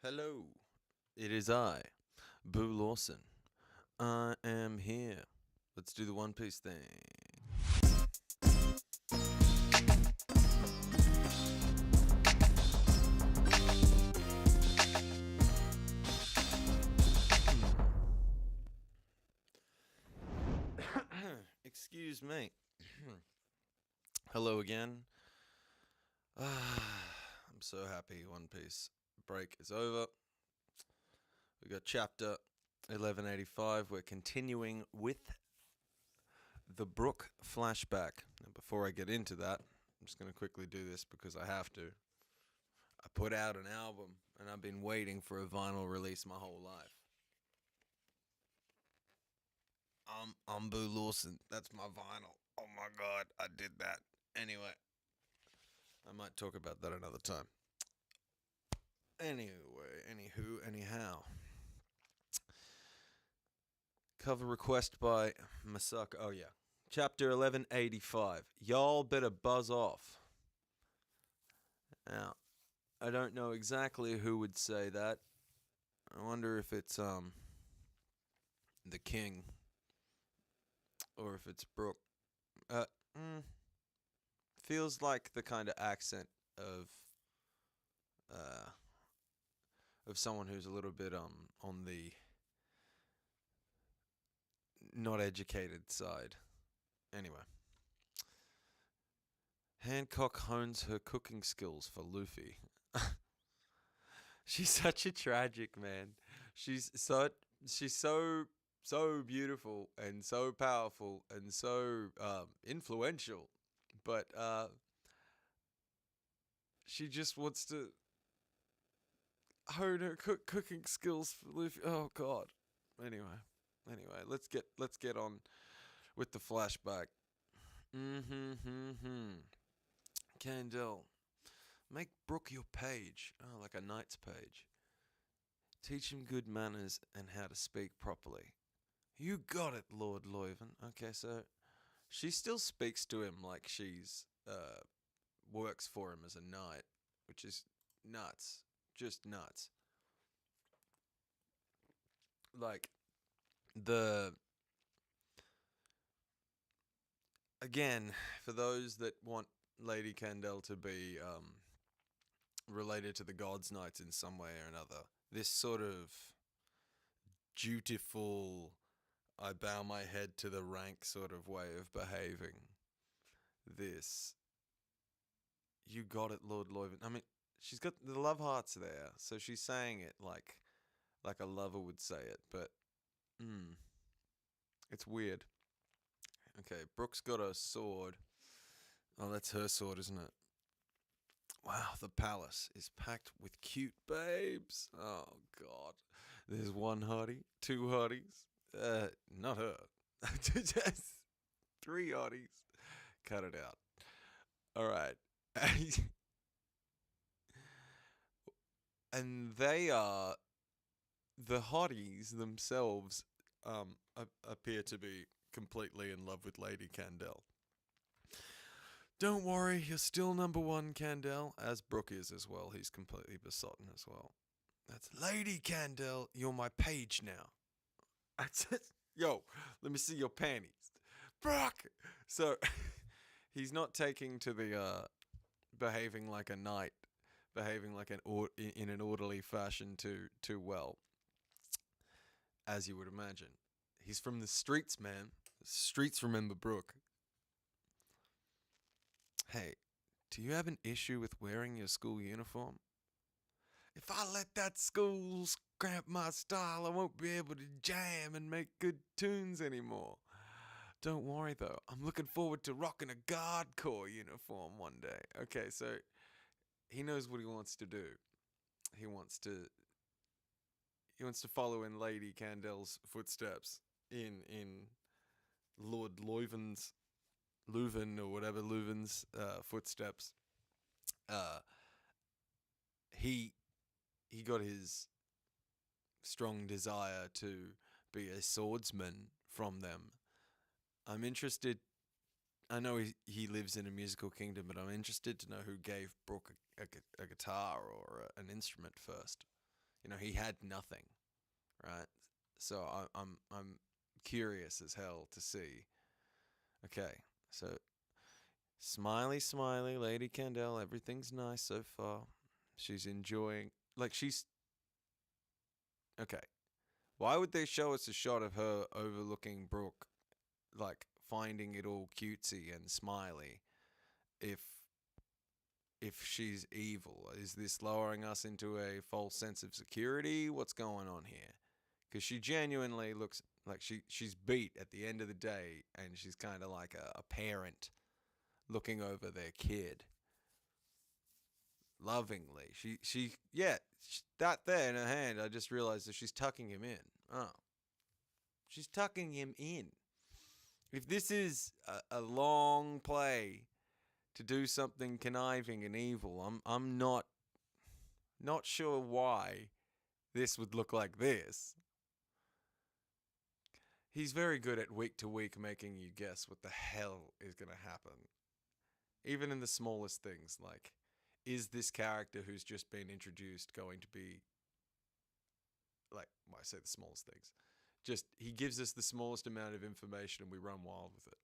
Hello, it is I, Boo Lawson. I am here. Let's do the One Piece thing. Excuse me. Hello again. I'm so happy One Piece break is over. We got chapter 1185. We're continuing with the Brook flashback. Now, before I get into that, I'm just going to quickly do this because I have to. I put out an album and I've been waiting for a vinyl release my whole life. I'm Boo Lawson. That's my vinyl. Oh my god, I did that. Anyway, I might talk about that another time. Anyway, anywho, anyhow. Cover request by Masaka. Oh yeah. Chapter 1185. Y'all better buzz off. Now, I don't know exactly who would say that. I wonder if it's the king or if it's Brook. Feels like the kind of accent of someone who's a little bit on the not educated side. Anyway. Hancock hones her cooking skills for Luffy. She's such a tragic man. She's so beautiful and so powerful and so influential, but she just wants to hone her cooking skills for Luffy. Oh god. Anyway, let's get on with the flashback. Candle, make Brook your page. Oh, like a knight's page. Teach him good manners and how to speak properly. You got it, Lord Loiven. Okay, so she still speaks to him like she's works for him as a knight, which is nuts. Just nuts. Like again, for those that want Lady Candle to be related to the God's Knights in some way or another, this sort of dutiful, I bow my head to the rank sort of way of behaving. This, you got it, Lord Loiven. I mean, she's got the love hearts there, so she's saying it like a lover would say it, but it's weird. Okay, Brook's got a sword. Oh, that's her sword, isn't it? Wow, the palace is packed with cute babes. Oh, God. There's one hottie, two hotties. Not her. Just three hotties. Cut it out. All right. And they are, the hotties themselves appear to be completely in love with Lady Candle. Don't worry, you're still number one, Candle, as Brook is as well. He's completely besotted as well. That's Lady Candle, you're my page now. Yo, let me see your panties. Brook! So, he's not taking to the behaving like a knight, behaving like in an orderly fashion too well, as you would imagine. He's from the streets, man. The streets remember Brook. Hey, do you have an issue with wearing your school uniform? If I let that school scrap my style, I won't be able to jam and make good tunes anymore. Don't worry though, I'm looking forward to rocking a guard corps uniform one day. Okay, so he knows what he wants to do. He wants to follow in Lady Candel's footsteps in Lord Leuven's or whatever Leuven's footsteps. He got his strong desire to be a swordsman from them. I'm interested. I know he lives in a musical kingdom, but I'm interested to know who gave Brook a guitar or an instrument first. He had nothing, right? So I'm curious as hell to see. Okay, so smiley, smiley, Lady Candle. Everything's nice so far. She's enjoying. Like she's okay. Why would they show us a shot of her overlooking Brook, like finding it all cutesy and smiley, if she's evil? Is this lowering us into a false sense of security? What's going on here? Because she genuinely looks like she's beat at the end of the day, and she's kind of like a parent looking over their kid lovingly. That there in her hand. I just realized that she's tucking him in. Oh, she's tucking him in. If this is a long play to do something conniving and evil, I'm not sure why this would look like this. He's very good at week to week making you guess what the hell is going to happen. Even in the smallest things, like, is this character who's just been introduced going to be, like, well, I say the smallest things. Just, he gives us the smallest amount of information and we run wild with it.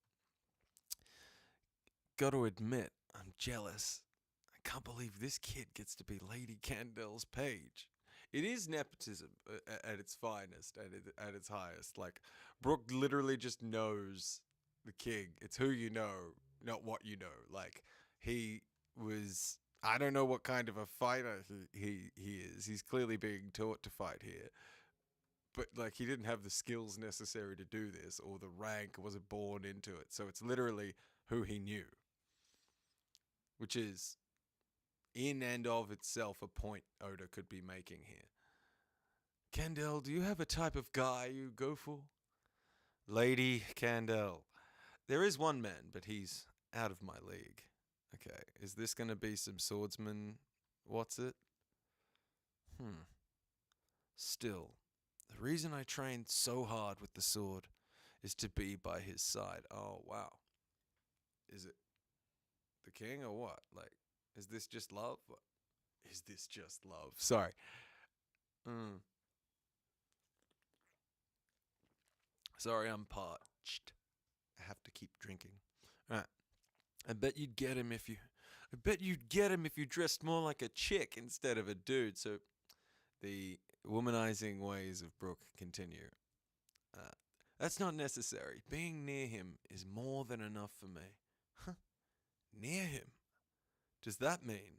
Gotta admit, I'm jealous. I can't believe this kid gets to be Lady Candel's page. It is nepotism at its finest, at its highest. Like, Brook literally just knows the king. It's who you know, not what you know. Like, he was. I don't know what kind of a fighter he is. He's clearly being taught to fight here. But, like, he didn't have the skills necessary to do this, or the rank wasn't born into it. So it's literally who he knew. Which is, in and of itself, a point Oda could be making here. Candle, do you have a type of guy you go for? Lady Candle. There is one man, but he's out of my league. Okay, is this going to be some swordsman? What's it? Still, the reason I trained so hard with the sword is to be by his side. Oh, wow. Is it the king or what? Like, is this just love? What? Is this just love? Sorry. Sorry, I'm parched. I have to keep drinking. Alright. I bet you'd get him if you dressed more like a chick instead of a dude. So the womanizing ways of Brook continue. That's not necessary. Being near him is more than enough for me. Huh? Near him? Does that mean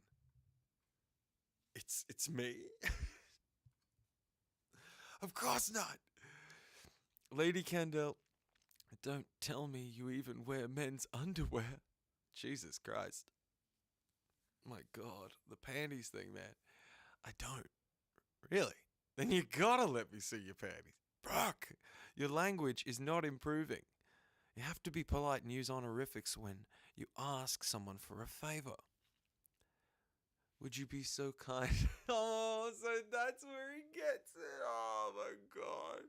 it's me? Of course not. Lady Candle, don't tell me you even wear men's underwear. Jesus Christ. My God, the panties thing, man. I don't. Really? Then you gotta let me see your panties. Brook, your language is not improving. You have to be polite and use honorifics when you ask someone for a favor. Would you be so kind? Oh, so that's where he gets it. Oh my God.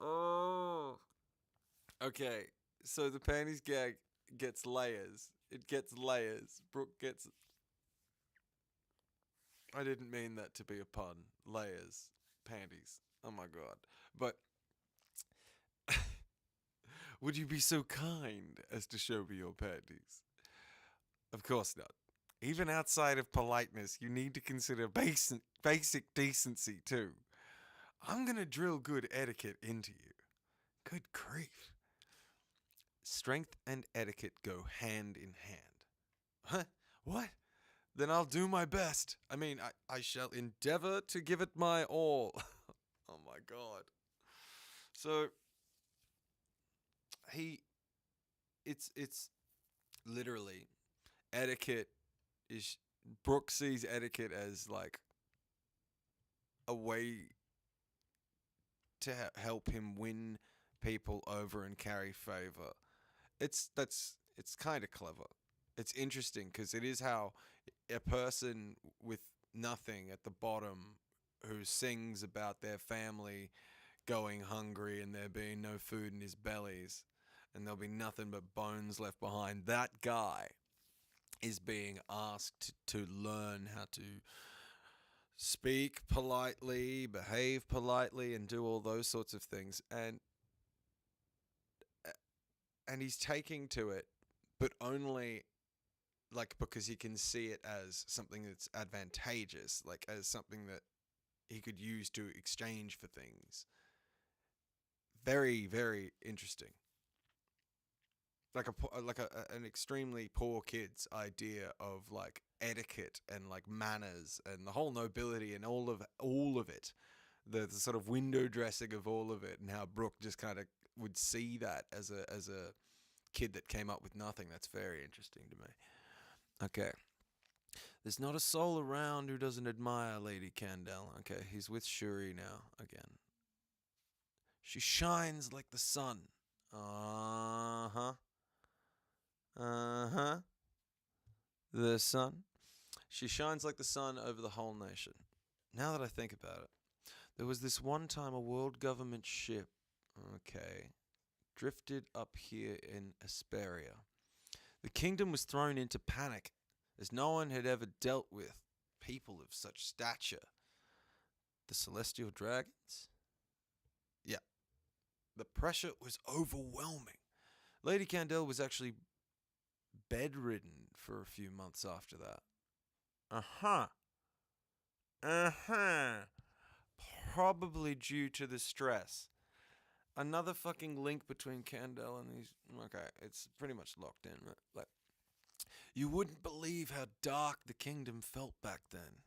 Oh. Okay, so the panties gag gets layers. It gets layers. Brook gets. I didn't mean that to be a pun. Layers. Panties. Oh my God. But would you be so kind as to show me your panties? Of course not. Even outside of politeness, you need to consider basic decency too. I'm gonna drill good etiquette into you. Good grief. Strength and etiquette go hand in hand. Huh? What? Then I'll do my best. I mean, I shall endeavor to give it my all. Oh my God. So it's literally etiquette is Brook sees etiquette as like a way to help him win people over and carry favor. It's kind of clever. It's interesting because it is how a person with nothing at the bottom who sings about their family going hungry and there being no food in his bellies and there'll be nothing but bones left behind. That guy is being asked to learn how to speak politely, behave politely, and do all those sorts of things. And he's taking to it, but only like because he can see it as something that's advantageous, like as something that he could use to exchange for things. Very, very interesting. Like an extremely poor kid's idea of like etiquette and like manners and the whole nobility and all of it, the sort of window dressing of all of it, and how Brooke just kind of would see that as a kid that came up with nothing. That's very interesting to me. Okay. There's not a soul around who doesn't admire Lady Candle. Okay, he's with Shuri now again. She shines like the sun. Uh huh. Uh huh. The sun. She shines like the sun over the whole nation. Now that I think about it, there was this one time a world government ship, okay, drifted up here in Asperia. The kingdom was thrown into panic, as no one had ever dealt with people of such stature. The celestial dragons? Yeah, the pressure was overwhelming. Lady Candle was actually bedridden for a few months after that. Uh huh. Uh huh. Probably due to the stress. Another fucking link between Candle and these. Okay, it's pretty much locked in. Like, you wouldn't believe how dark the kingdom felt back then.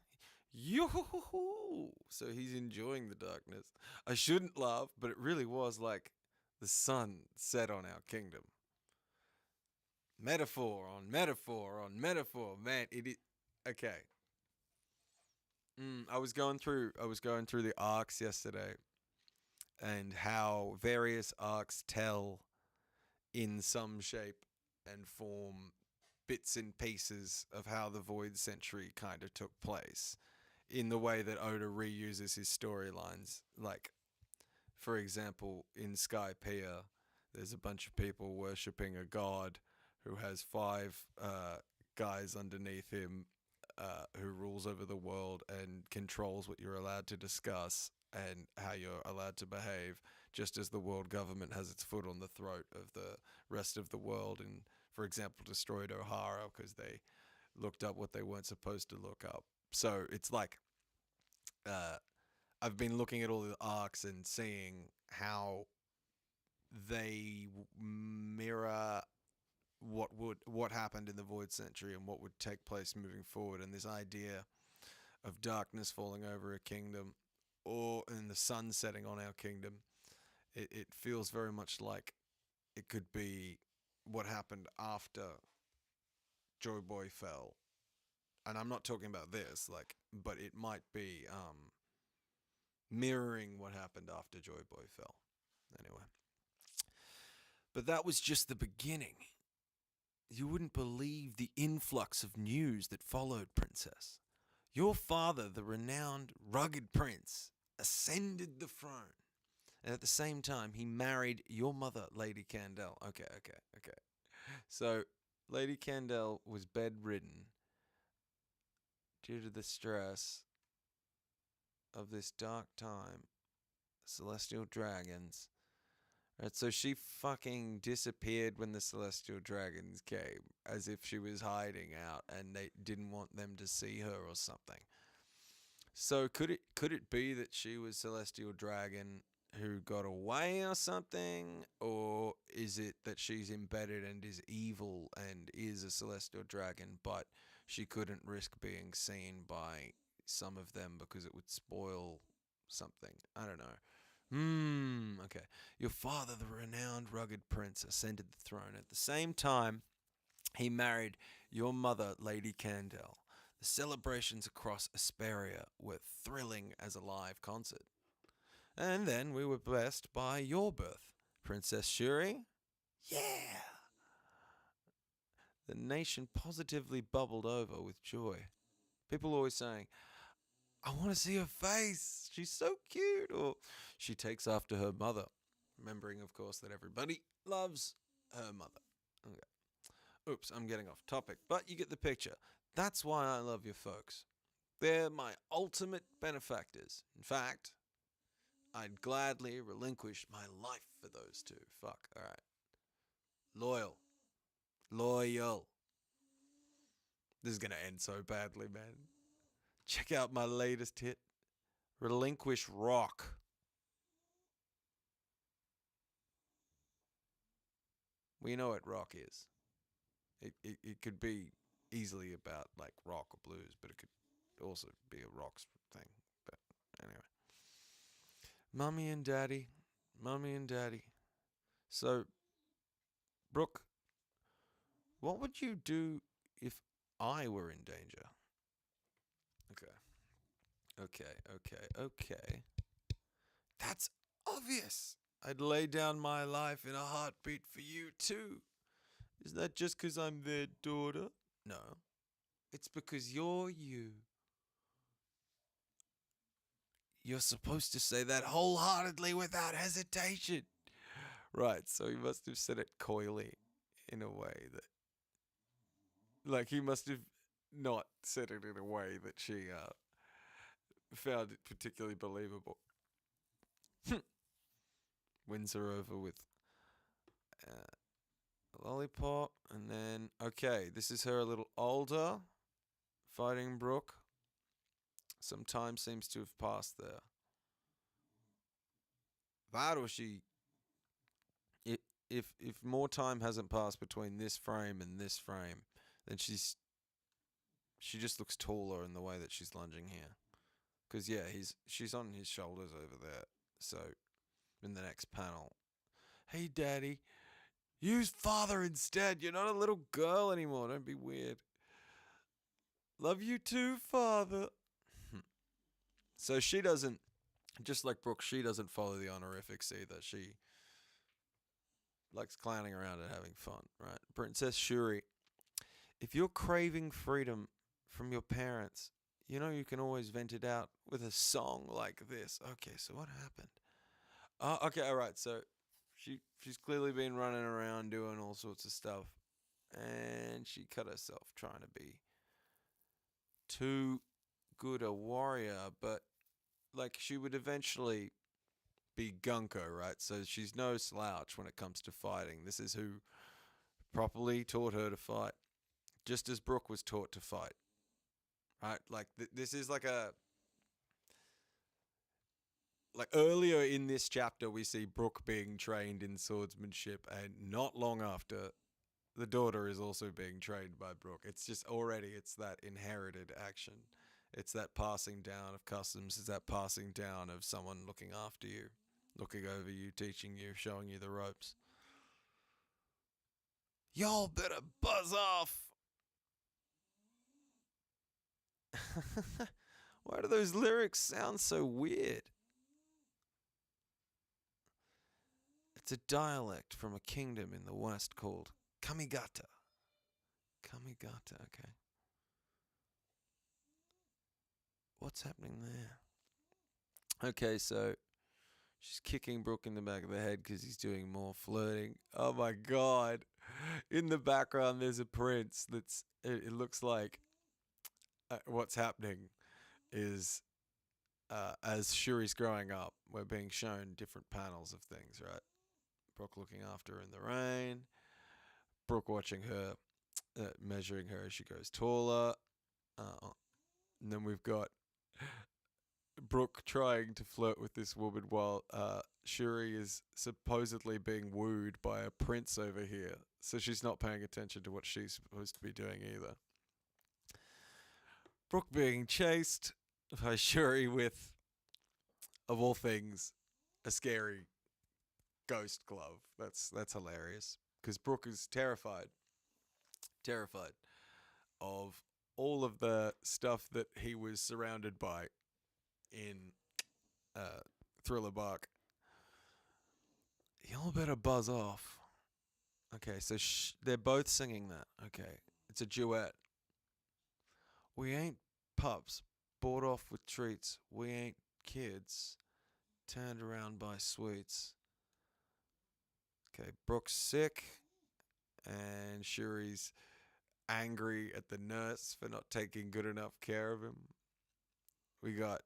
Yoo-hoo-hoo-hoo. So he's enjoying the darkness. I shouldn't laugh, but it really was like the sun set on our kingdom. Metaphor on metaphor on metaphor, man. It is okay. I was going through the arcs yesterday, and how various arcs tell in some shape and form bits and pieces of how the Void Century kind of took place in the way that Oda reuses his storylines. Like, for example, in Skypiea, there's a bunch of people worshipping a god who has five guys underneath him who rules over the world and controls what you're allowed to discuss and how you're allowed to behave, just as the world government has its foot on the throat of the rest of the world and, for example, destroyed O'Hara because they looked up what they weren't supposed to look up. So it's like uh, I've been looking at all the arcs and seeing how they mirror what happened in the Void Century and what would take place moving forward, and this idea of darkness falling over a kingdom or in the sun setting on our kingdom. It feels very much like it could be what happened after Joy Boy fell. And I'm not talking about this, like, but it might be mirroring what happened after Joy Boy fell. Anyway. But that was just the beginning. You wouldn't believe the influx of news that followed, Princess. Your father, the renowned, rugged prince, ascended the throne. And at the same time, he married your mother, Lady Candle. Okay. So, Lady Candle was bedridden due to the stress of this dark time, celestial dragons. Right, so she fucking disappeared when the celestial dragons came, as if she was hiding out and they didn't want them to see her or something. So could it be that she was celestial dragon who got away or something, or is it that she's embedded and is evil and is a celestial dragon, but she couldn't risk being seen by some of them because it would spoil something? I don't know. Okay. Your father, the renowned rugged prince, ascended the throne. At the same time, he married your mother, Lady Candle. The celebrations across Asperia were thrilling as a live concert. And then we were blessed by your birth, Princess Shuri. Yeah! The nation positively bubbled over with joy. People always saying, I want to see her face. She's so cute. Or she takes after her mother. Remembering, of course, that everybody loves her mother. Okay. Oops, I'm getting off topic. But you get the picture. That's why I love you folks. They're my ultimate benefactors. In fact, I'd gladly relinquish my life for those two. Fuck, alright. Loyal. Loyal. This is gonna end so badly, man. Check out my latest hit. Relinquish Rock. We know what rock is. It could be easily about like rock or blues, but it could also be a rocks thing. But anyway. Mummy and Daddy. Mummy and Daddy. So, Brook, what would you do if I were in danger? Okay. Okay. That's obvious. I'd lay down my life in a heartbeat for you too. Is that just 'cause I'm their daughter? No. It's because you're you. You're supposed to say that wholeheartedly without hesitation. Right, so he must have said it coyly in a way that. Like, he must have not said it in a way that she found it particularly believable. Wins her over with a lollipop, and then. Okay, this is her a little older, fighting Brook. Some time seems to have passed there. That or she. If more time hasn't passed between this frame and this frame, then she just looks taller in the way that she's lunging here. Because yeah, she's on his shoulders over there. So in the next panel, hey daddy, use father instead. You're not a little girl anymore. Don't be weird. Love you too, father. So she doesn't, just like Brooke, she doesn't follow the honorifics either. She likes clowning around and having fun, right? Princess Shuri, if you're craving freedom from your parents, you know you can always vent it out with a song like this. Okay, so what happened? Okay, all right. So she's clearly been running around doing all sorts of stuff, and she cut herself trying to be too good a warrior, but like she would eventually be Gunko, right? So she's no slouch when it comes to fighting. This is who properly taught her to fight, just as Brooke was taught to fight, right? Like this is like earlier in this chapter, we see Brooke being trained in swordsmanship, and not long after, the daughter is also being trained by Brooke. It's just already, it's that inherited action. It's that passing down of customs. It's that passing down of someone looking after you, looking over you, teaching you, showing you the ropes. Y'all better buzz off! Why do those lyrics sound so weird? It's a dialect from a kingdom in the west called Kamigata. Kamigata, okay. What's happening there? Okay, so she's kicking Brooke in the back of the head because he's doing more flirting. Oh my god. In the background, there's a prince that's. It looks like what's happening is as Shuri's growing up, we're being shown different panels of things, right? Brooke looking after her in the rain. Brooke watching her, measuring her as she grows taller. And then we've got Brooke trying to flirt with this woman while Shuri is supposedly being wooed by a prince over here. So she's not paying attention to what she's supposed to be doing either. Brooke being chased by Shuri with, of all things, a scary ghost glove. That's hilarious. Because Brooke is terrified of all of the stuff that he was surrounded by in Thriller Bark. Y'all better buzz off. Okay, so they're both singing that. Okay, it's a duet. We ain't pups, bought off with treats. We ain't kids, turned around by sweets. Okay, Brooke's sick, and Shuri's angry at the nurse for not taking good enough care of him. We got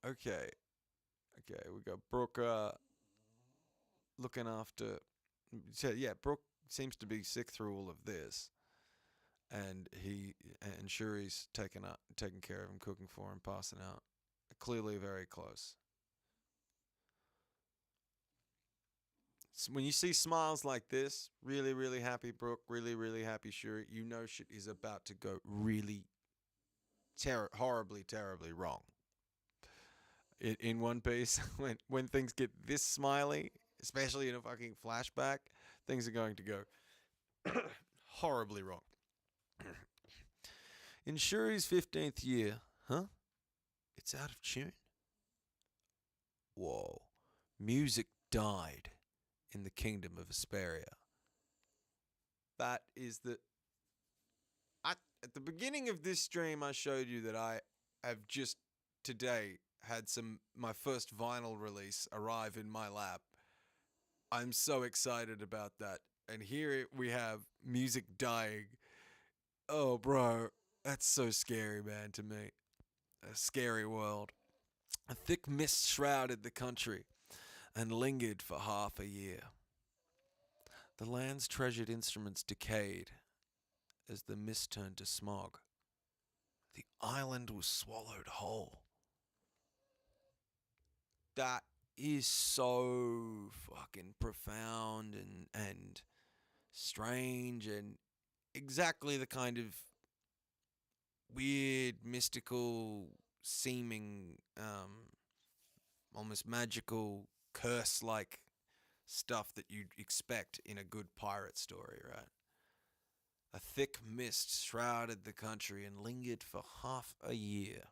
okay, okay. We got Brook looking after. So yeah, Brook seems to be sick through all of this, and Shuri's taking care of him, cooking for him, passing out. Clearly very close. When you see smiles like this, really, really happy Brook, really, really happy Shuri, you know shit is about to go really horribly, terribly wrong. In One Piece, when things get this smiley, especially in a fucking flashback, things are going to go horribly wrong. In Shuri's 15th year, huh? It's out of tune. Whoa. Music died in the kingdom of Asperia. That is the. At the beginning of this stream, I showed you that I have just today had my first vinyl release arrive in my lap. I'm so excited about that. And here we have music dying. Oh, bro, that's so scary, man, to me. A scary world. A thick mist shrouded the country and lingered for half a year. The land's treasured instruments decayed as the mist turned to smog. The island was swallowed whole. That is so fucking profound and strange and exactly the kind of weird, mystical, seeming, almost magical, curse like stuff that you'd expect in a good pirate story, right? A thick mist shrouded the country and lingered for half a year.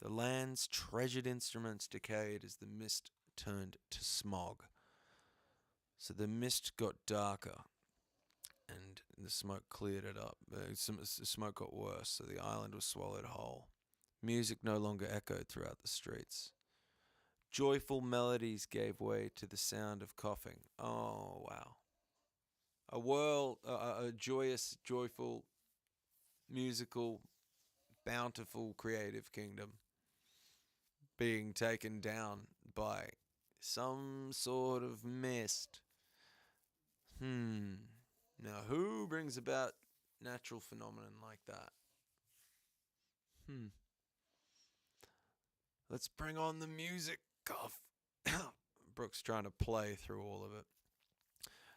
The land's treasured instruments decayed as the mist turned to smog. So the mist got darker and the smoke cleared it up. The smoke got worse, so the island was swallowed whole. Music no longer echoed throughout the streets. Joyful melodies gave way to the sound of coughing. Oh, wow. A joyous, joyful, musical, bountiful, creative kingdom being taken down by some sort of mist. Now, who brings about natural phenomenon like that? Let's bring on the music. Cough. Brook's trying to play through all of it.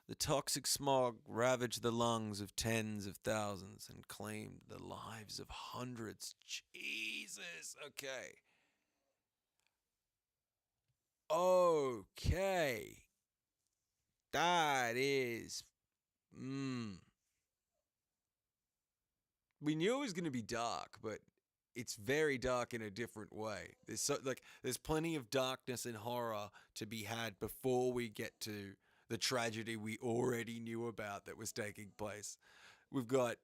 The toxic smog ravaged the lungs of tens of thousands and claimed the lives of hundreds. Jesus. Okay. Okay. That is. We knew it was going to be dark, but it's very dark in a different way. There's plenty of darkness and horror to be had before we get to the tragedy we already knew about that was taking place. We've got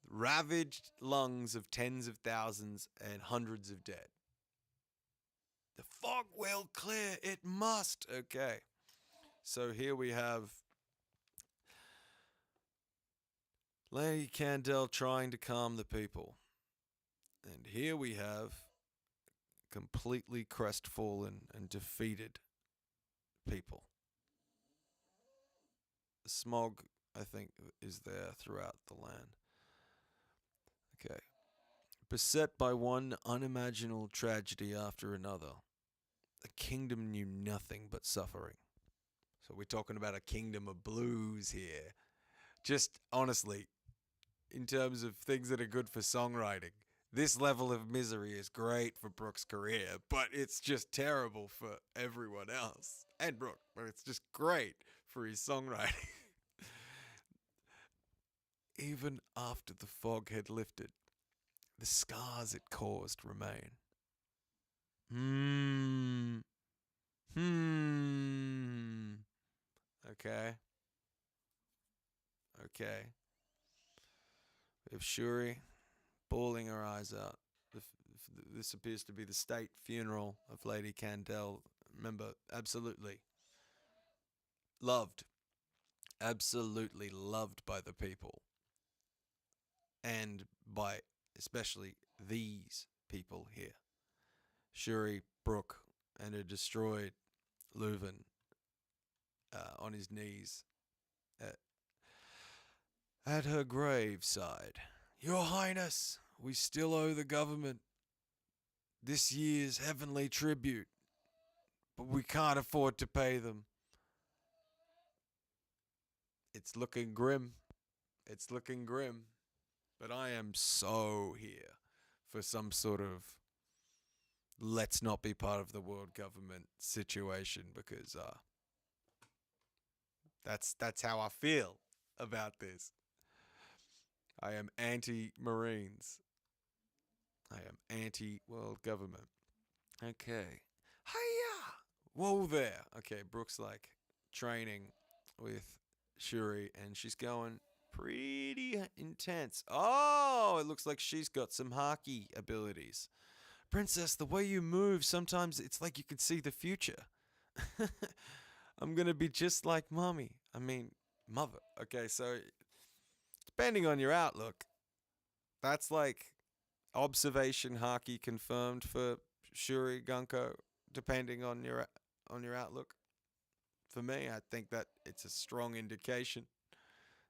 ravaged lungs of tens of thousands and hundreds of dead. The fog will clear. It must. Okay. So here we have Lady Candle trying to calm the people. And here we have completely crestfallen and defeated people. The smog, I think, is there throughout the land. Okay. Beset by one unimaginable tragedy after another, the kingdom knew nothing but suffering. So we're talking about a kingdom of blues here. Just honestly, in terms of things that are good for songwriting, this level of misery is great for Brook's career, but it's just terrible for everyone else. And Brook, but it's just great for his songwriting. Even after the fog had lifted, the scars it caused remain. Okay. Okay. We have Shuri bawling her eyes out. This appears to be the state funeral of Lady Candle. Remember, absolutely loved. Absolutely loved by the people. and by especially these people here. Shuri, Brook, and a destroyed Leuven on his knees at, at her graveside. Your Highness, we still owe the government this year's heavenly tribute, but we can't afford to pay them. It's looking grim. It's looking grim. But I am so here for some sort of let's not be part of the world government situation because that's how I feel about this. I am anti-Marines. I am anti-world government. Okay. Hiya! Whoa there. Okay, Brooke's like training with Shuri and she's going pretty intense. Oh, it looks like she's got some hockey abilities. Princess, the way you move, sometimes it's like you can see the future. I'm gonna be just like mommy. I mean, mother. Okay, so depending on your outlook, that's like observation hockey confirmed for Shuri Gunko. Depending on your outlook, for me, I think that it's a strong indication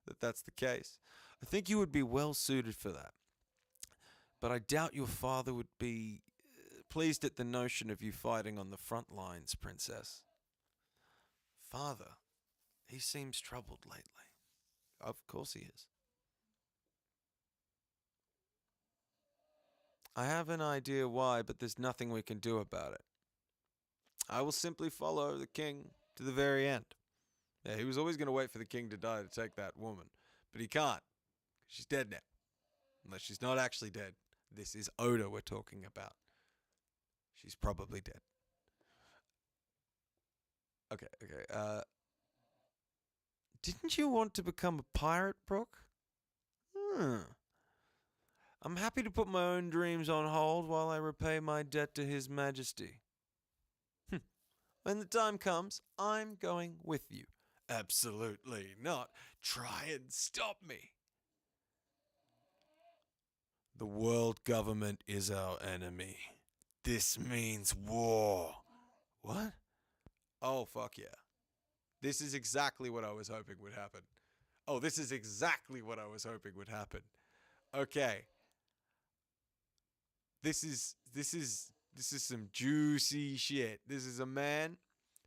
that that's the case. I think you would be well suited for that, but I doubt your father would be pleased at the notion of you fighting on the front lines, Princess. Father, he seems troubled lately. Of course he is. I have an idea why, but there's nothing we can do about it. I will simply follow the king to the very end. Yeah, he was always going to wait for the king to die to take that woman, but he can't. She's dead now. Unless she's not actually dead. This is Oda we're talking about. She's probably dead. Okay. Didn't you want to become a pirate, Brook? I'm happy to put my own dreams on hold while I repay my debt to His Majesty. When the time comes, I'm going with you. Absolutely not. Try and stop me. The world government is our enemy. This means war. What? Oh, fuck yeah. This is exactly what I was hoping would happen. Oh, this is exactly what I was hoping would happen. Okay. This is some juicy shit. This is a man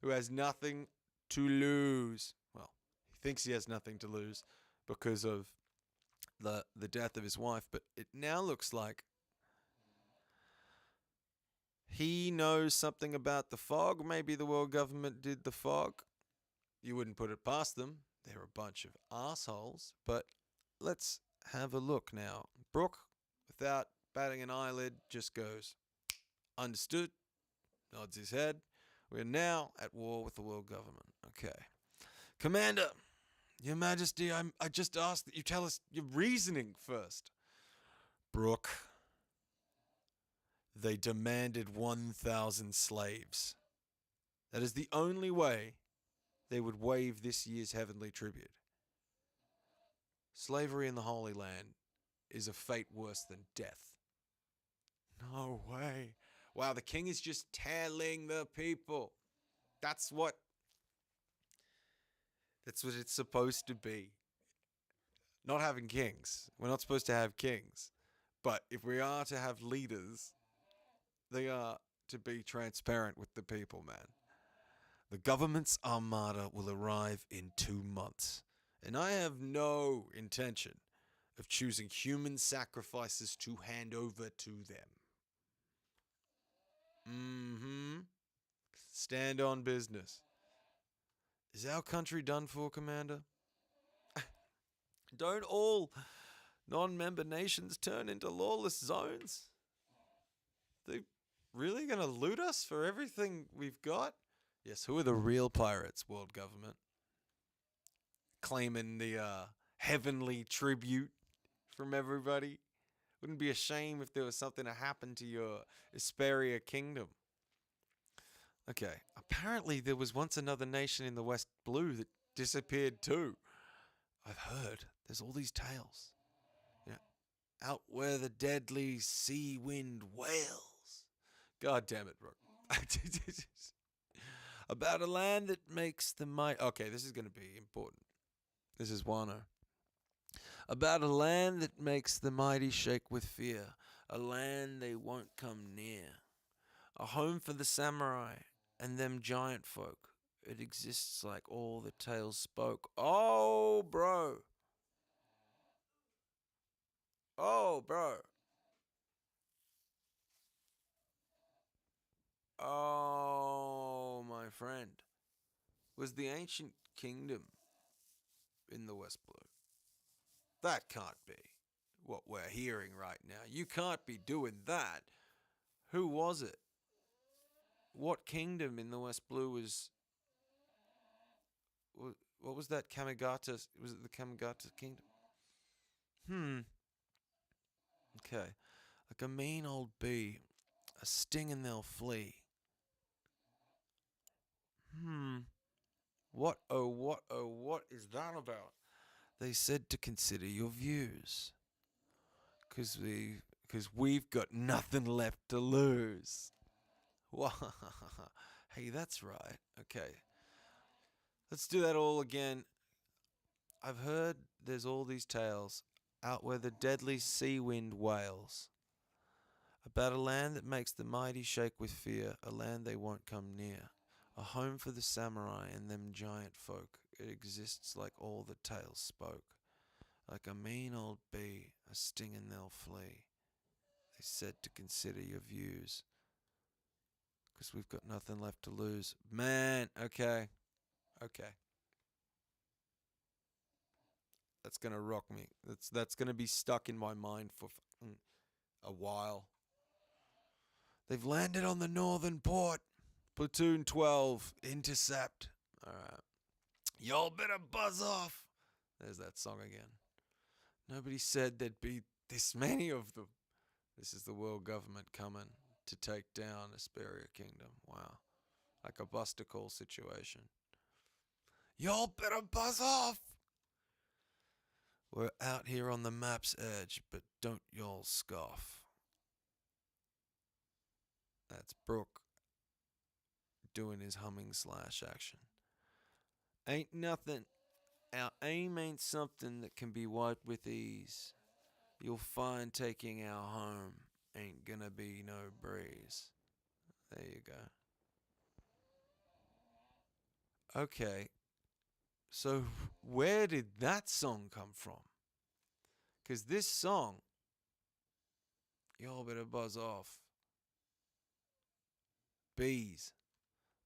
who has nothing to lose. Well, he thinks he has nothing to lose because of the death of his wife, but it now looks like he knows something about the fog. Maybe the world government did the fog. You wouldn't put it past them. They're a bunch of assholes. But let's have a look now. Brook, without batting an eyelid, just goes, understood, nods his head. We're now at war with the world government. Okay. Commander, Your Majesty, I just asked that you tell us your reasoning first. Brook, they demanded 1,000 slaves. That is the only way they would waive this year's heavenly tribute. Slavery in the Holy Land is a fate worse than death. No way. Wow, the king is just telling the people. That's what it's supposed to be. Not having kings. We're not supposed to have kings. But if we are to have leaders, they are to be transparent with the people, man. The government's armada will arrive in 2 months, and I have no intention of choosing human sacrifices to hand over to them. Stand on business. Is our country done for, Commander? Don't all non-member nations turn into lawless zones? They really gonna loot us for everything we've got? Yes, who are the real pirates, world government? Claiming the heavenly tribute from everybody. Wouldn't be a shame if there was something to happen to your Esperia kingdom. Okay, apparently there was once another nation in the West Blue that disappeared too. I've heard. There's all these tales. Yeah. out where the deadly sea wind wails. God damn it, Brook. About a land that makes the might. Okay, this is going to be important. This is Wano. About a land that makes the mighty shake with fear. A land they won't come near. A home for the samurai and them giant folk. It exists like all the tales spoke. Oh, bro. Oh, bro. Oh, my friend. Was the ancient kingdom in the West Blue? That can't be what we're hearing right now. You can't be doing that. Who was it? What kingdom in the West Blue was? What was that Kamigata? Was it the Kamigata kingdom? Hmm. Okay. Like a mean old bee, a sting and they'll flee. Hmm. What is that about? They said to consider your views. Cause we've got nothing left to lose. Hey, that's right. Okay. Let's do that all again. I've heard there's all these tales out where the deadly sea wind wails. About a land that makes the mighty shake with fear, a land they won't come near. A home for the samurai and them giant folk. It exists like all the tales spoke. Like a mean old bee, a sting and they'll flee. They said to consider your views. 'Cause we've got nothing left to lose. Man, okay. Okay. That's gonna rock me. That's gonna be stuck in my mind for a while. They've landed on the northern port. Platoon 12, intercept. Alright. Y'all better buzz off. There's that song again. Nobody said there'd be this many of them. This is the world government coming to take down Asperia Kingdom. Wow. Like a Buster Call situation. Y'all better buzz off. We're out here on the map's edge, but don't y'all scoff. That's Brook doing his humming slash action. Ain't nothing. Our aim ain't something that can be wiped with ease. You'll find taking our home ain't gonna be no breeze. There you go. Okay, so where did that song come from? Because this song, y'all better buzz off. Bees.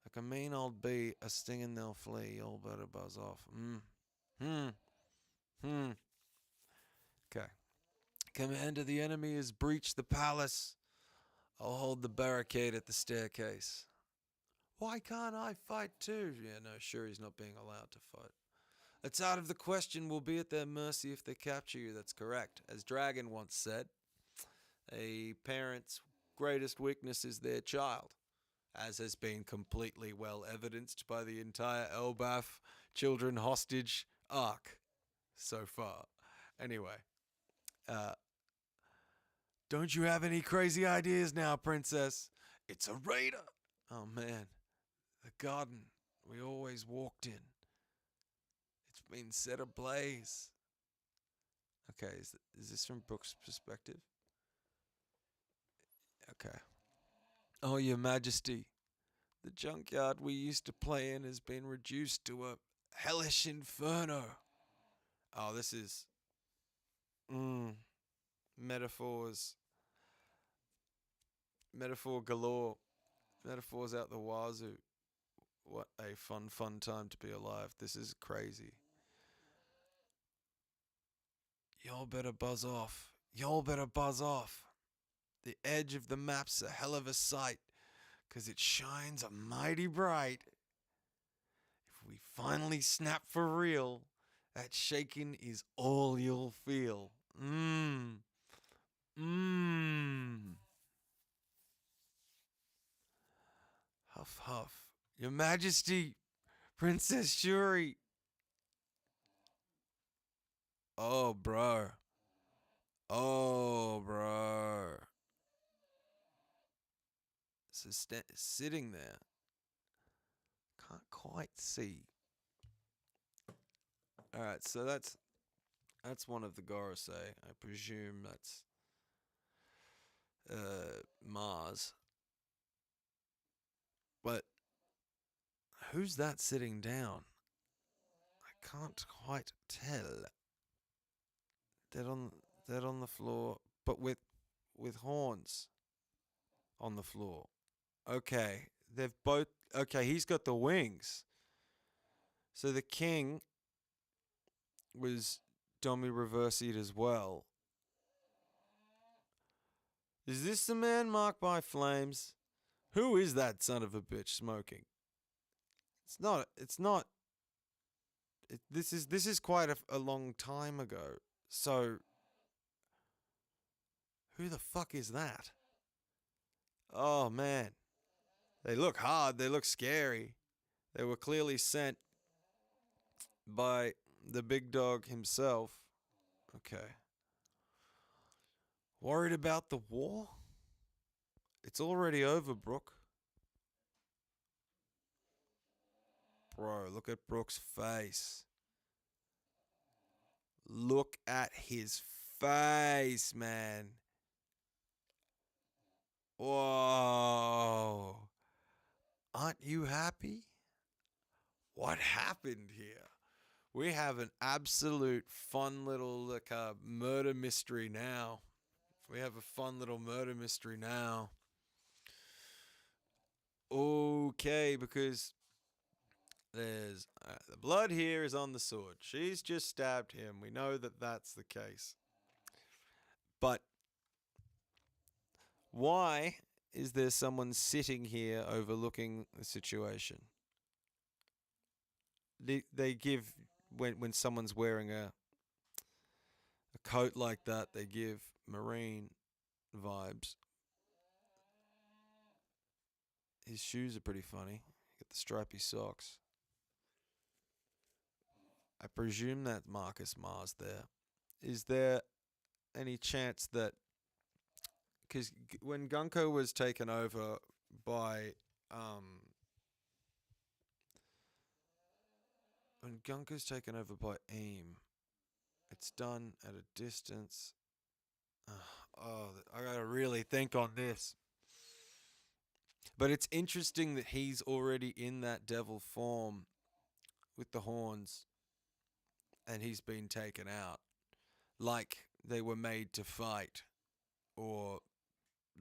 Like a mean old bee, a stinging they'll flee. Y'all better buzz off. Hmm. Okay. Commander, the enemy has breached the palace. I'll hold the barricade at the staircase. Why can't I fight too? Yeah, no, sure, he's not being allowed to fight. It's out of the question. We'll be at their mercy if they capture you. That's correct. As Dragon once said, a parent's greatest weakness is their child, as has been completely well evidenced by the entire Elbaf children hostage arc so far. Anyway, don't you have any crazy ideas now, princess? It's a raider. Oh man, the garden we always walked in. It's been set ablaze. Okay, is this from Brook's perspective? Okay. Oh, your majesty, the junkyard we used to play in has been reduced to a hellish inferno. Oh, this is metaphors, metaphor galore, metaphors out the wazoo. What a fun time to be alive. This is crazy. Y'all better buzz off. Y'all better buzz off. The edge of the map's a hell of a sight, 'cause it shines a mighty bright. If we finally snap for real, that shaking is all you'll feel. Huff, huff. Your Majesty, Princess Shuri. Oh, bro. Oh, bro. So sitting there, can't quite see. All right, so that's one of the Gorosei. I presume that's Mars. But who's that sitting down? I can't quite tell. Dead on dead on the floor, but with horns on the floor. Okay, they've both. Okay, he's got the wings. So the king was Domi reversied as well. Is this the man marked by flames? Who is that son of a bitch smoking? It's not. It's not. This is quite a long time ago. So who the fuck is that? Oh man, they look hard. They look scary. They were clearly sent by the big dog himself. Okay. Worried about the war? It's already over, Brook. Bro, look at Brook's face. Look at his face, man. Whoa. Aren't you happy? What happened here? We have an absolute fun little murder mystery now. We have a fun little murder mystery now. Okay, because there's the blood here is on the sword. She's just stabbed him. We know that that's the case. But why is there someone sitting here overlooking the situation? They give when someone's wearing a coat like that, they give marine vibes. His shoes are pretty funny. Got the stripy socks. I presume that Marcus Mars there. Is there any chance that because when Gunko was taken over by when Gunko's taken over by AIM, it's done at a distance. Oh, I gotta really think on this. But it's interesting that he's already in that devil form with the horns and he's been taken out. Like they were made to fight, or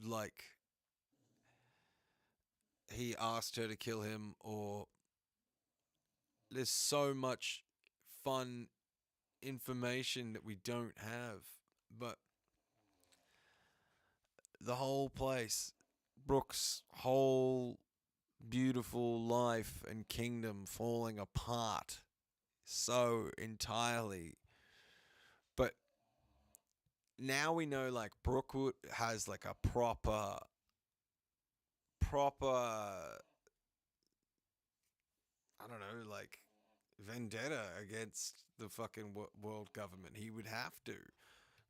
like he asked her to kill him, or there's so much fun information that we don't have. But the whole place, Brook's whole beautiful life and kingdom falling apart so entirely. But now we know like Brookwood has like a proper I don't know, like vendetta against the fucking world government. He would have to,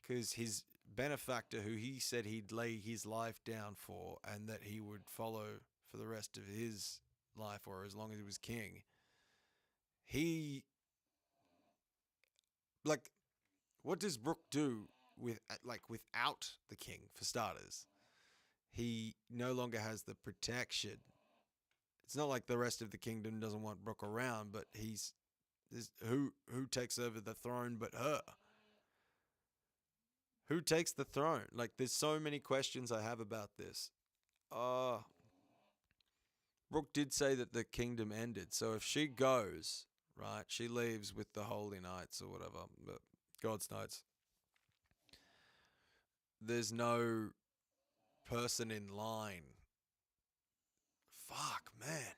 because his benefactor, who he said he'd lay his life down for, and that he would follow for the rest of his life, or as long as he was king, he like, what does Brook do with like without the king? For starters, he no longer has the protection. It's not like the rest of the kingdom doesn't want Brook around, but who takes over the throne but her? Who takes the throne? Like, there's so many questions I have about this. Uh, Brooke did say that the kingdom ended. So if she goes, right, she leaves with the Holy Knights or whatever, but God's Knights. There's no person in line. Fuck, man.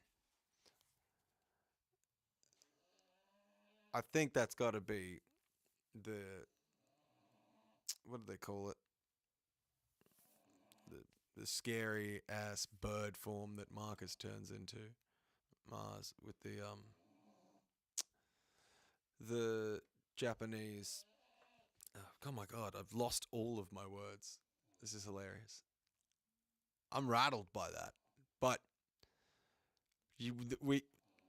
I think that's got to be the, what do they call it? The scary ass bird form that Marcus turns into. Mars with the Japanese Oh my god, I've lost all of my words. This is hilarious. I'm rattled by that. But you, we,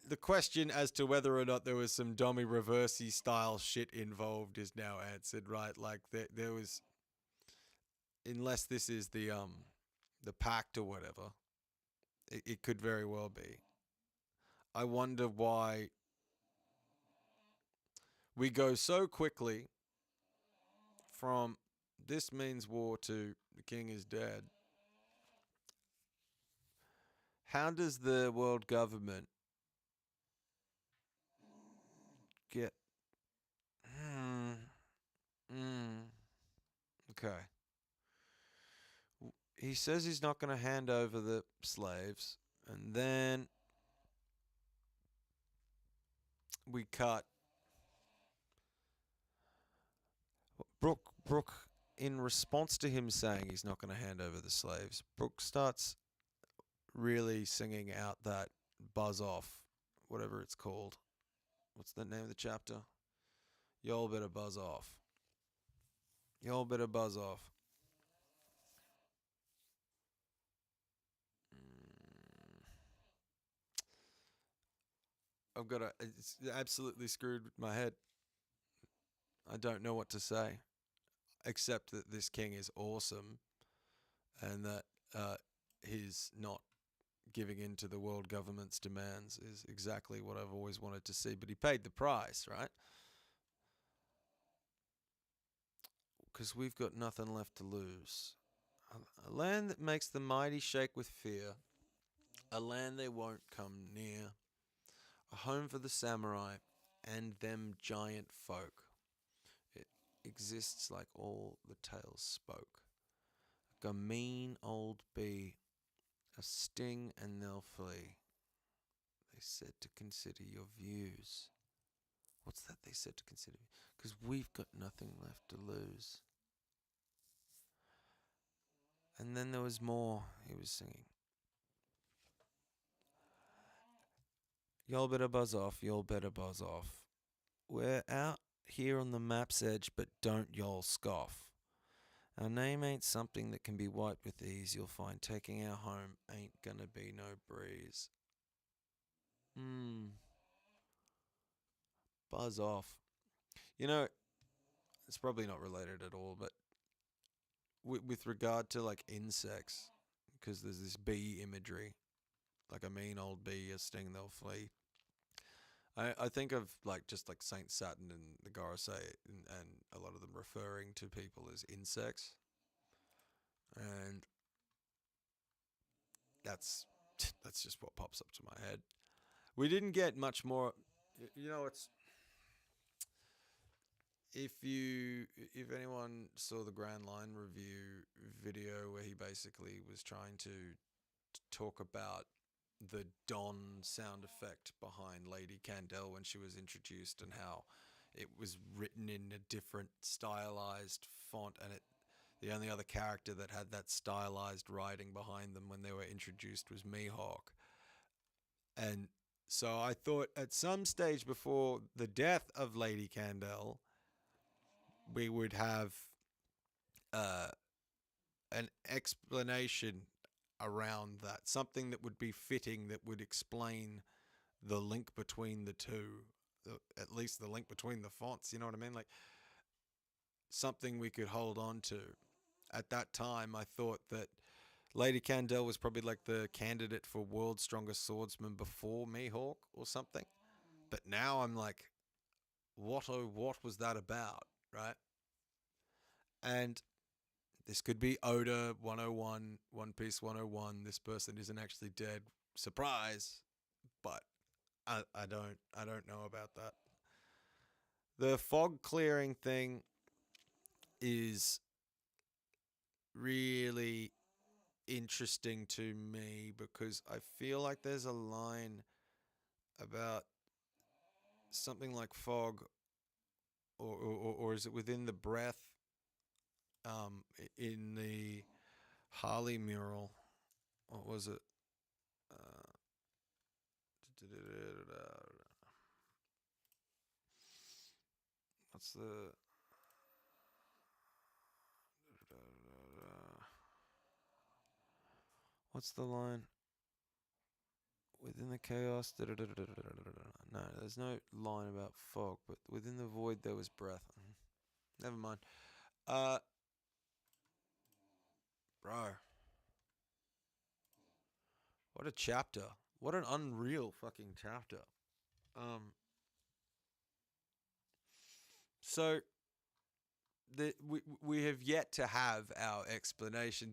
the question as to whether or not there was some Dommy Reversey style shit involved is now answered, right? Like there was, unless this is the pact or whatever, it could very well be. I wonder why we go so quickly from this means war to the king is dead. How does the world government get? Hmm. Hmm. Okay. He says he's not going to hand over the slaves, and then we cut. Brook, in response to him saying he's not going to hand over the slaves, Brook starts really singing out that buzz off, whatever it's called. What's the name of the chapter? Y'all better buzz off. Y'all better buzz off. I've got a. It's absolutely screwed my head. I don't know what to say, except that this king is awesome, and that he's not giving in to the world government's demands is exactly what I've always wanted to see. But he paid the price, right? Because we've got nothing left to lose. A land that makes the mighty shake with fear, a land they won't come near, a home for the samurai and them giant folk. It exists like all the tales spoke. Like a mean old bee, a sting and they'll flee. They said to consider your views. What's that they said to consider? Because we've got nothing left to lose. And then there was more he was singing. Y'all better buzz off, y'all better buzz off. We're out here on the map's edge, but don't y'all scoff. Our name ain't something that can be wiped with ease. You'll find taking our home ain't gonna be no breeze. Buzz off. You know, it's probably not related at all, but with regard to like insects, because there's this bee imagery, like a mean old bee, a sting they'll flee. I think of like just like Saint Saturn and the Gorosei, and a lot of them referring to people as insects, and that's that's just what pops up to my head. We didn't get much more. You know, it's if anyone saw the Grand Line review video where he basically was trying to talk about the Don sound effect behind Lady Candle when she was introduced and how it was written in a different stylized font, and the only other character that had that stylized writing behind them when they were introduced was Mihawk. And so I thought at some stage before the death of Lady Candle, we would have uh, an explanation around that, something that would be fitting, that would explain the link between the two, at least the link between the fonts. You know what I mean? Like something we could hold on to. At that time, I thought that Lady Candle was probably like the candidate for World's Strongest Swordsman before Mihawk or something. But now I'm like, what oh, what was that about, right? And this could be Oda 101, One Piece 101. This person isn't actually dead. Surprise. But I don't know about that. The fog clearing thing is really interesting to me because I feel like there's a line about something like fog, or is it within the breath, in the Harley mural? What was it? Uh, what's the What's the line? Within the chaos. No, there's no line about fog, but within the void there was breath. Never mind. Bro. What a chapter. What an unreal fucking chapter. So we have yet to have our explanation.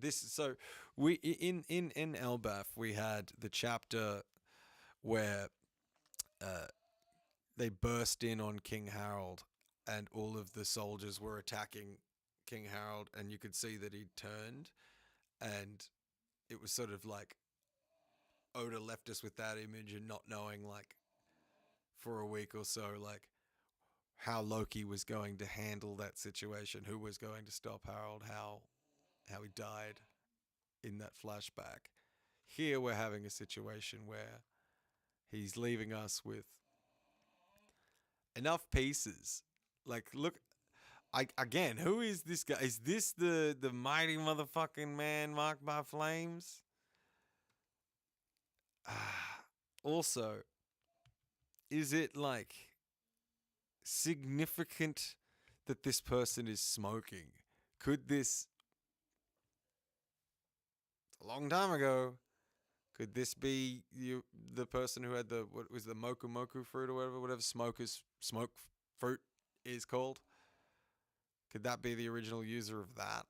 We in Elbaf we had the chapter where they burst in on King Harold and all of the soldiers were attacking King Harold and you could see that he turned and it was sort of like Oda left us with that image and not knowing like for a week or so like how Loki was going to handle that situation, who was going to stop Harold, how he died in that flashback. Here we're having a situation where he's leaving us with enough pieces. Like, look, again, who is this guy? Is this the mighty motherfucking man marked by flames? Also, is it like significant that this person is smoking? Could this, a long time ago, could this be the person who had what was the moku moku fruit or whatever smoke fruit is called? Could that be the original user of that?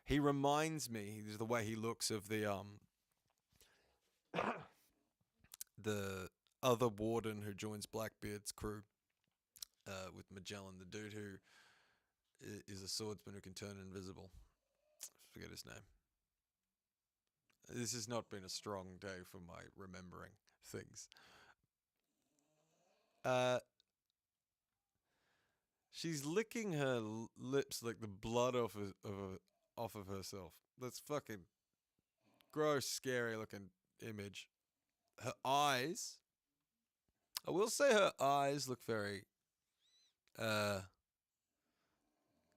He reminds me, the way he looks, of the the other warden who joins Blackbeard's crew with Magellan, the dude who is a swordsman who can turn invisible. Forget his name. This has not been a strong day for my remembering things. She's licking her lips like the blood off of herself. That's fucking gross, scary looking image. Her eyes, I will say her eyes look very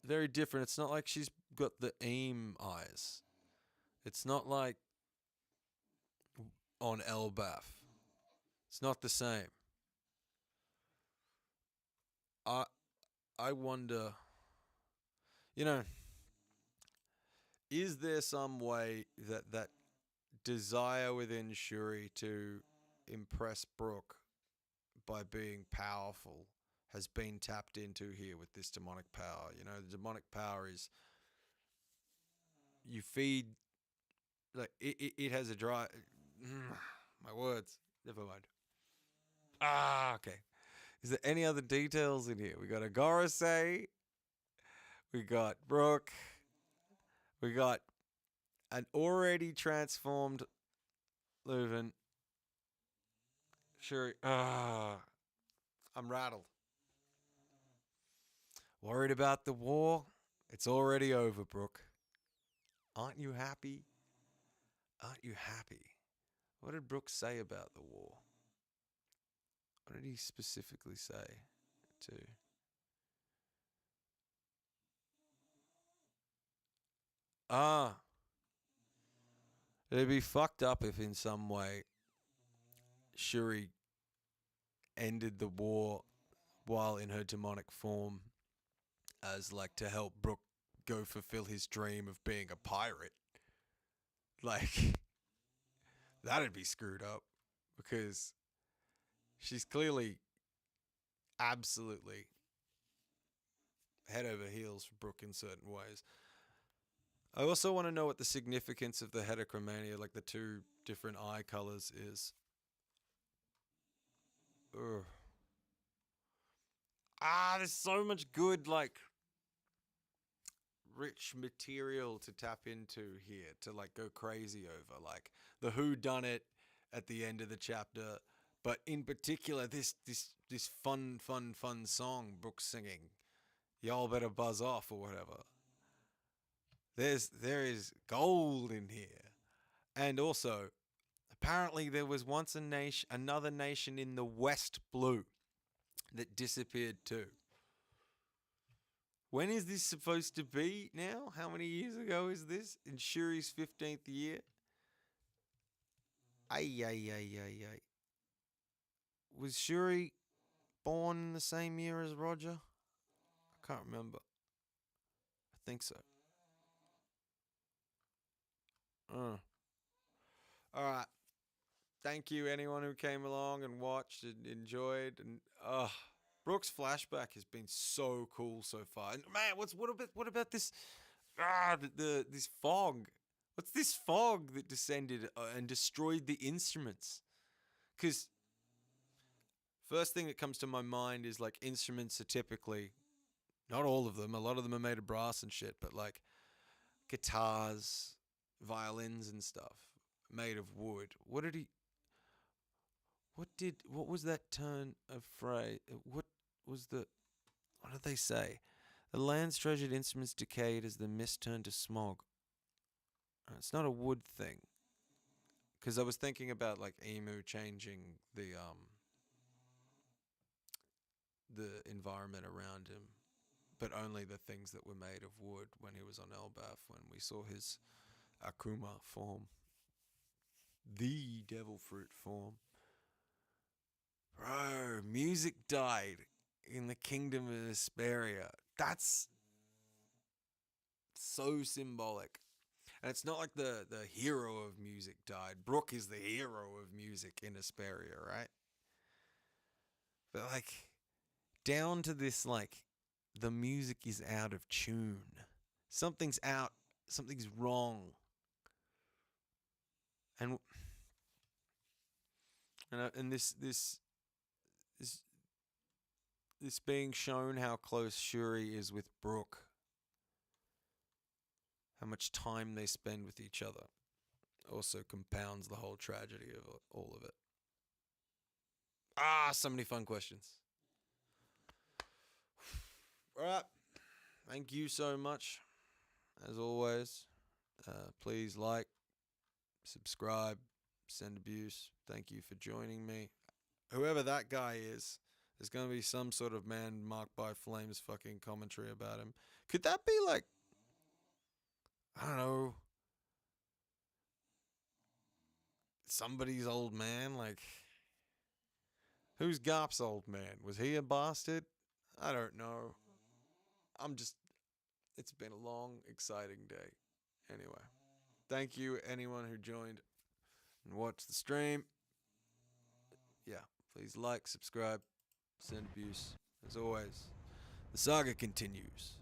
very different. It's not like she's got the aim eyes. It's not like on Elbaf. It's not the same. I wonder, you know, is there some way that desire within Shuri to impress Brook by being powerful has been tapped into here with this demonic power? You know, the demonic power is you feed, like it has a dry. My words. Never mind. Okay. Is there any other details in here? We got Agorase. We got Brook. We got an already transformed Leuven. Sure. I'm rattled. Worried about the war? It's already over, Brook. Aren't you happy? Aren't you happy? What did Brook say about the war? What did he specifically say to... It'd be fucked up if in some way Shuri ended the war while in her demonic form as like to help Brook go fulfill his dream of being a pirate. Like, that'd be screwed up because she's clearly absolutely head over heels for Brook in certain ways. I also want to know what the significance of the heterochromania, like the two different eye colors, is. Ugh. There's so much good, like, rich material to tap into here to, like, go crazy over. Like, the who done it at the end of the chapter, but in particular, this fun song Brook's singing. Y'all better buzz off or whatever. There is gold in here. And also, apparently there was once another nation in the West Blue that disappeared too. When is this supposed to be now? How many years ago is this? In Shuri's 15th year? Ay, ay, ay, ay, ay. Was Shuri born in the same year as Roger? I can't remember. I think so. Uh. All right. Thank you, anyone who came along and watched and enjoyed. And Brook's flashback has been so cool so far. And man, what about this? This fog. What's this fog that descended and destroyed the instruments? Because first thing that comes to my mind is like instruments are typically not all of them. A lot of them are made of brass and shit, but like guitars, violins, and stuff made of wood. What was that turn of phrase? What did they say? The land's treasured instruments decayed as the mist turned to smog. It's not a wood thing. Because I was thinking about like Emu changing the environment around him, but only the things that were made of wood when he was on Elbaf, when we saw his Akuma form. The devil fruit form. Bro, music died in the kingdom of Hesperia. That's so symbolic. And it's not like the hero of music died. Brook is the hero of music in Hesperia, right? But like down to this, like the music is out of tune. Something's out, something's wrong. And this this being shown how close Shuri is with Brook, how much time they spend with each other, also compounds the whole tragedy of all of it. So many fun questions. All right. Thank you so much. As always, please like, subscribe, send abuse. Thank you for joining me. Whoever that guy is, there's going to be some sort of man marked by flames fucking commentary about him. Could that be like, I don't know, somebody's old man? Like, who's Garp's old man? Was he a bastard? I don't know. It's been a long, exciting day. Anyway, thank you, anyone who joined and watched the stream. Yeah, please like, subscribe, send abuse. As always, the saga continues.